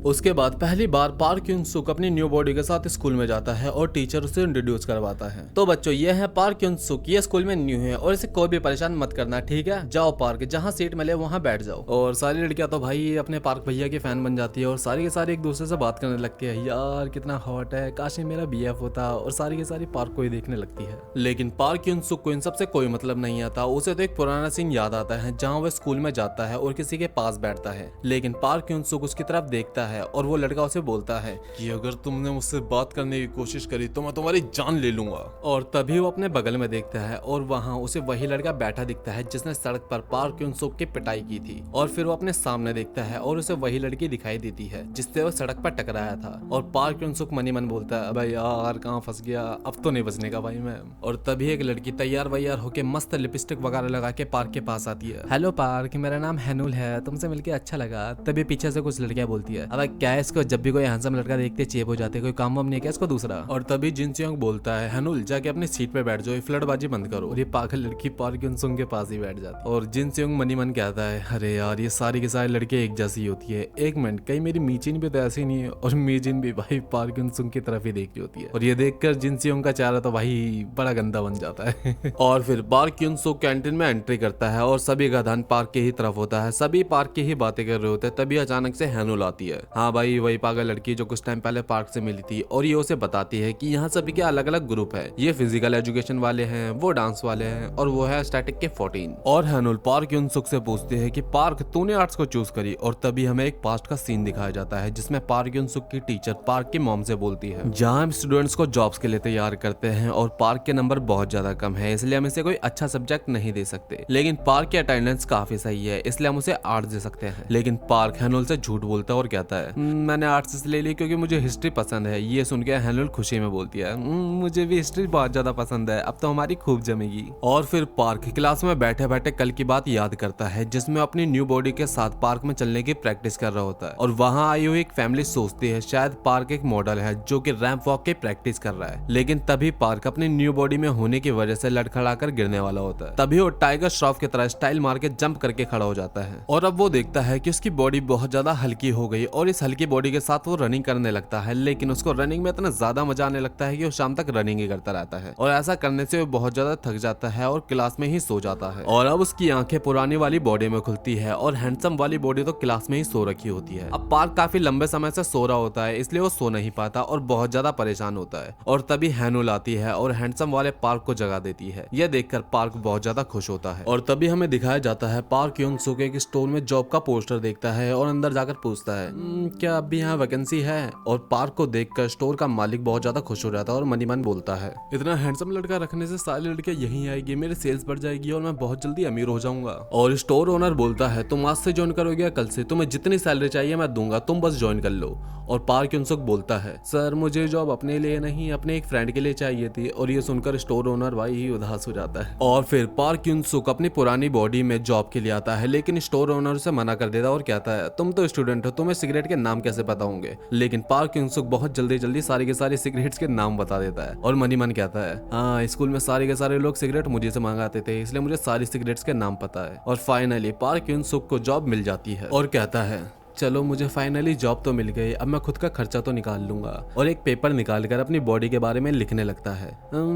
उसके बाद पहली बार पार्क क्यून सुक अपनी न्यू बॉडी के साथ स्कूल में जाता है और टीचर उसे इंट्रोड्यूस करवाता है। तो बच्चों, ये है पार्क क्यून सुक, ये स्कूल में न्यू है और इसे कोई भी परेशान मत करना, ठीक है? जाओ पार्क, जहाँ सीट मिले वहाँ बैठ जाओ। और सारी लड़कियां तो भाई अपने पार्क भैया की फैन बन जाती है और सारी के सारी एक दूसरे से बात करने लगती है, यार कितना हॉट है, काश ये मेरा बीएफ होता। और सारी के सारी पार्क को ही देखने लगती है। लेकिन पार्क क्यून सुक को इन सबसे कोई मतलब नहीं आता। उसे तो एक पुराना सीन याद आता है जहाँ वो स्कूल में जाता है और किसी के पास बैठता है। लेकिन पार्क क्यून सुक उसकी तरफ देखता है और वो लड़का उसे बोलता है कि अगर तुमने मुझसे बात करने की कोशिश करी तो मैं तुम्हारी जान ले लूंगा। और तभी वो अपने बगल में देखता है और वहाँ उसे वही लड़का बैठा दिखता है जिसने सड़क पर पार्क क्यून सुक की पिटाई की थी। और फिर वो अपने सामने देखता है और उसे वही लड़की दिखाई देती है जिससे वो सड़क पर टकराया था। और पार्क क्यून सुक मनी मन बोलता है, भाई यार कहाँ फंस गया, अब तो नहीं बचने का भाई मैं। और तभी एक लड़की तैयार वैयार होके मस्त लिपस्टिक वगैरह लगा के पार्क के पास आती है। हेलो पार्क, मेरा नाम हैनुल है, तुमसे मिलके अच्छा लगा। तभी पीछे से कुछ लड़कियां बोलती है, अब क्या है इसको, जब भी कोई हैंडसम लड़का देखते चेप हो जाते, कोई काम वाम नहीं क्या इसको दूसरा। और तभी जिन सियोंग बोलता है, हैनुल जाके अपनी सीट पे बैठ जाओ, फ्लर्टबाजी बंद करो। और ये पागल लड़की पार्क क्यून सुक के पास ही बैठ जाती है। और जिन सियोंग मनी मन कहता है, अरे यार ये सारी की सारी लड़के एक जैसी होती है, एक मिनट कहीं मेरी मीचिन भी तो ऐसी नहीं है। और मीचिन भी भाई पार्क क्यून सुक की तरफ ही देख रही होती है। और ये देखकर जिन सियोंग का चेहरा तो भाई बड़ा गंदा बन जाता है। और फिर पार्क क्यून सुक कैंटीन में एंट्री करता है और सभी का ध्यान पार्क के ही तरफ होता है। सभी पार्क की ही बातें कर रहे होते हैं। तभी अचानक से हैनुल आती है। हाँ भाई, वही पागल लड़की जो कुछ टाइम पहले पार्क से मिली थी। और ये उसे बताती है कि यहाँ सभी के अलग अलग ग्रुप है, ये फिजिकल एजुकेशन वाले हैं, वो डांस वाले हैं और वो है स्टैटिक के 14। और हैनुल पार्क क्यून सुक से पूछते हैं कि पार्क तूने आर्ट्स को चूज करी। और तभी हमें एक पास्ट का सीन दिखाया जाता है जिसमें पार्क क्यून सुक की टीचर पार्क की मॉम से बोलती है, जहाँ हम स्टूडेंट्स को जॉब्स के लिए तैयार करते हैं और पार्क के नंबर बहुत ज्यादा कम है, इसलिए हम इसे कोई अच्छा सब्जेक्ट नहीं दे सकते। लेकिन पार्क की अटेंडेंस काफी सही है, इसलिए हम उसे आर्ट्स दे सकते हैं। लेकिन पार्क हैनुल से झूठ बोलता है और कहता है, मैंने आर्ट्स इसलिए ली क्योंकि मुझे हिस्ट्री पसंद है। ये सुन के हैनुल खुशी में बोलती है, मुझे भी हिस्ट्री बहुत ज्यादा पसंद है, अब तो हमारी खूब जमेगी। और फिर पार्क क्लास में बैठे बैठे कल की बात याद करता है जिसमें अपनी न्यू बॉडी के साथ पार्क में चलने की प्रैक्टिस कर रहा होता है। और वहाँ आई हुई एक फैमिली सोचती है शायद पार्क एक मॉडल है जो कि रैंप वॉक की प्रैक्टिस कर रहा है। लेकिन तभी पार्क अपनी न्यू बॉडी में होने की वजह से लड़खड़ाकर गिरने वाला होता है। तभी वो टाइगर श्रॉफ की तरह स्टाइल मार के जंप करके खड़ा हो जाता है। और अब वो देखता है कि उसकी बॉडी बहुत ज्यादा हल्की हो गई और इस हल्की बॉडी के साथ वो रनिंग करने लगता है। लेकिन उसको रनिंग में इतना ज्यादा मजा आने लगता है कि वो शाम तक रनिंग ही करता रहता है। और ऐसा करने से वो बहुत ज्यादा थक जाता है और क्लास में ही सो जाता है। और अब उसकी आंखें पुरानी वाली बॉडी में खुलती है और हैंडसम वाली बॉडी तो क्लास में ही सो रखी होती है। अब पार्क काफी लंबे समय से सो रहा होता है, इसलिए वो सो नहीं पाता और बहुत ज्यादा परेशान होता है। और तभी हैनुल आती है और हैंडसम वाले पार्क को जगा देती है। यह देखकर पार्क बहुत ज्यादा खुश होता है। और तभी हमें दिखाया जाता है पार्क क्यून सुक एक स्टोर में जॉब का पोस्टर देखता है और अंदर जाकर पूछता है, क्या अभी यहाँ वैकेंसी है? और पार्क को देखकर स्टोर का मालिक बहुत ज्यादा खुश हो जाता है और मनी मन बोलता है, इतना हैंडसम लड़का रखने से सारी लड़कियां यहीं आएगी, मेरे सेल्स बढ़ जाएगी और मैं बहुत जल्दी अमीर हो जाऊंगा। और स्टोर ओनर बोलता है, तुम आज से ज्वाइन करोगे कल से, तुम्हें जितनी सैलरी चाहिए मैं दूंगा, तुम बस ज्वाइन कर लो। और पार्क क्यून सुक बोलता है, सर मुझे जॉब अपने लिए नहीं अपने एक फ्रेंड के लिए चाहिए थी। और ये सुनकर स्टोर ओनर भाई ही उदास हो जाता है। और फिर पार्क क्यून सुक अपनी पुरानी बॉडी में जॉब के लिए आता है, लेकिन स्टोर ओनर उसे मना कर देता है और कहता है, तुम तो स्टूडेंट हो, तुम्हें सिगरेट के नाम कैसे पता होंगे? लेकिन पार्क क्यून सुक बहुत जल्दी जल्दी सारी के सारे सिगरेट्स के नाम बता देता है। और मनी मन कहता है, हाँ स्कूल में सारे के सारे लोग सिगरेट मुझे से मंगाते थे, इसलिए मुझे सारी सिगरेट्स के नाम पता है। और फाइनली पार्क क्यून सुक को जॉब मिल जाती है और कहता है, चलो मुझे फाइनली जॉब तो मिल गई, अब मैं खुद का खर्चा तो निकाल लूंगा। और एक पेपर निकालकर अपनी बॉडी के बारे में लिखने लगता है।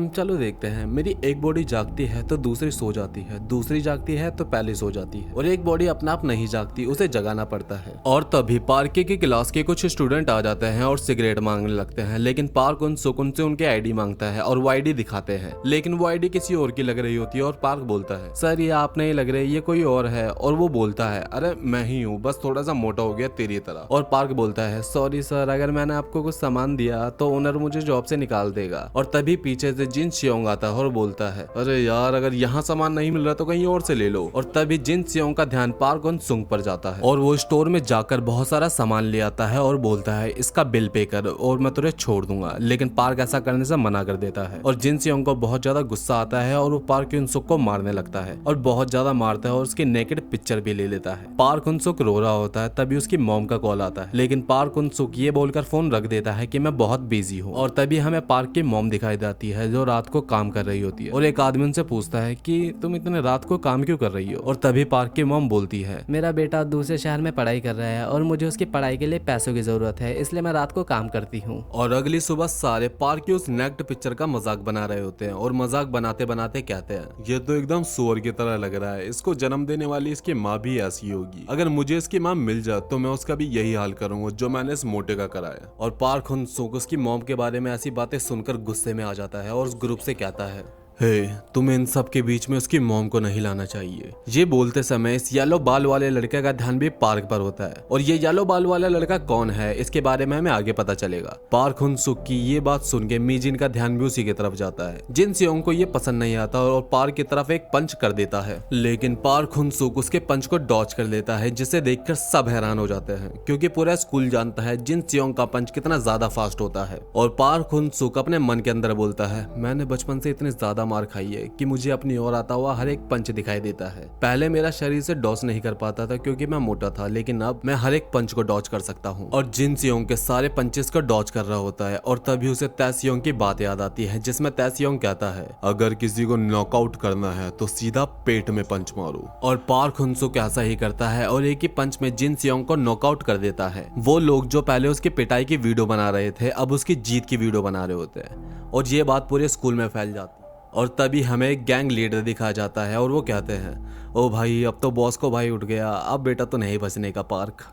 चलो देखते हैं, मेरी एक बॉडी जागती है तो दूसरी सो जाती है, दूसरी जागती है तो पहले सो जाती है, और एक बॉडी अपने आप नहीं जागती, उसे जगाना पड़ता है। और तभी पार्क की क्लास के कुछ स्टूडेंट आ जाते हैं और सिगरेट मांगने लगते हैं। लेकिन पार्क उन सुकून से उनके आईडी मांगता है और वो आईडी दिखाते हैं, लेकिन वो आईडी किसी और की लग रही होती है। और पार्क बोलता है, सर ये आप नहीं लग रहे, ये कोई और है। और वो बोलता है, अरे मैं ही हूँ, बस थोड़ा सा मोटा हो गया तेरी तरह। और पार्क बोलता है, सॉरी सर, अगर मैंने आपको कुछ सामान दिया तो ओनर मुझे जॉब से निकाल देगा। और तभी पीछे से जिन सियोंग आता है और बोलता है, अरे यार अगर यहाँ सामान नहीं मिल रहा तो कहीं और से ले लो। और तभी जिन सियोंग का ध्यान पार्क उन सुंग पर जाता है और वो स्टोर में जाकर बहुत सारा सामान ले आता है और बोलता है, इसका बिल पे कर और मैं तुझे छोड़ दूंगा। लेकिन पार्क ऐसा करने से मना कर देता है और जिन सियोंग को बहुत ज्यादा गुस्सा आता है और वो पार्क उनसुक को मारने लगता है और बहुत ज्यादा मारता है और उसकी नेकेड पिक्चर भी ले लेता है। पार्क उनसुक रो रहा होता है, तभी उसकी मॉम का कॉल आता है, लेकिन पार्क उन सुक ये बोलकर फोन रख देता है कि मैं बहुत बिजी हूँ। और तभी हमें पार्क की मॉम दिखाई देती है जो रात को काम कर रही होती है, और एक आदमी उनसे पूछता है कि तुम इतने रात को काम क्यों कर रही हो। और तभी पार्क की मॉम बोलती है, मेरा बेटा दूसरे शहर में पढ़ाई कर रहा है और मुझे उसकी पढ़ाई के लिए पैसों की जरूरत है, इसलिए मैं रात को काम करती हूँ। और अगली सुबह सारे पार्क की उस नेक्ट पिक्चर का मजाक बना रहे होते हैं, और मजाक बनाते बनाते कहते हैं, ये तो एकदम सुअर की तरह लग रहा है, इसको जन्म देने वाली इसकी माँ भी ऐसी होगी। अगर मुझे इसकी माँ मिल जाए तो मैं उसका भी यही हाल करूंगा जो मैंने इस मोटे का कराया। और पार्क हुन सुक उसकी मॉम के बारे में ऐसी बातें सुनकर गुस्से में आ जाता है और उस ग्रुप से कहता है, हे, तुम्हें इन सब के बीच में उसकी मॉम को नहीं लाना चाहिए। ये बोलते समय इस येलो बाल वाले लड़के का ध्यान भी पार्क पर होता है, और ये येलो बाल वाला लड़का कौन है इसके बारे में हमें आगे पता चलेगा। पार्क हुन सुक की ये बात सुन के मीजिन का ध्यान भी उसी की तरफ जाता है। जिन सियोंग को ये पसंद नहीं आता और पार्क की तरफ एक पंच कर देता है, लेकिन पार्क हुन सुक उसके पंच को डॉच कर लेता है, जिसे देखकर सब हैरान हो जाते हैं, क्योंकि पूरा स्कूल जानता है जिन सियोंग का पंच कितना ज्यादा फास्ट होता है। और पार्क हुन सुक अपने मन के अंदर बोलता है, मैंने बचपन से इतने ज्यादा मार खाई है कि मुझे अपनी ओर आता हुआ हर एक पंच दिखाई देता है। पहले मेरा शरीर से डॉच नहीं कर पाता था क्योंकि मैं मोटा था, लेकिन अब मैं हर एक पंच को डॉच कर सकता हूँ। और जिन सियोंग के सारे पंचेस को डॉच कर रहा होता है, और तभी उसे तैसियोंग की बात याद आती है, जिसमें तैसियोंग कहता है, अगर किसी को नॉकआउट करना है तो सीधा पेट में पंच मारो। और पार्क हुन सुक ऐसा ही करता है और एक ही पंच में जिन सियोंग को नॉकआउट कर देता है। वो लोग जो पहले उसकी पिटाई की वीडियो बना रहे थे अब उसकी जीत की वीडियो बना रहे होते हैं, और ये बात पूरे स्कूल में फैल जाती है। और तभी हमें एक गैंग लीडर दिखाया जाता है और वो कहते हैं, ओ भाई अब तो बॉस को भाई उठ गया, अब बेटा तो नहीं बचने का पार्क।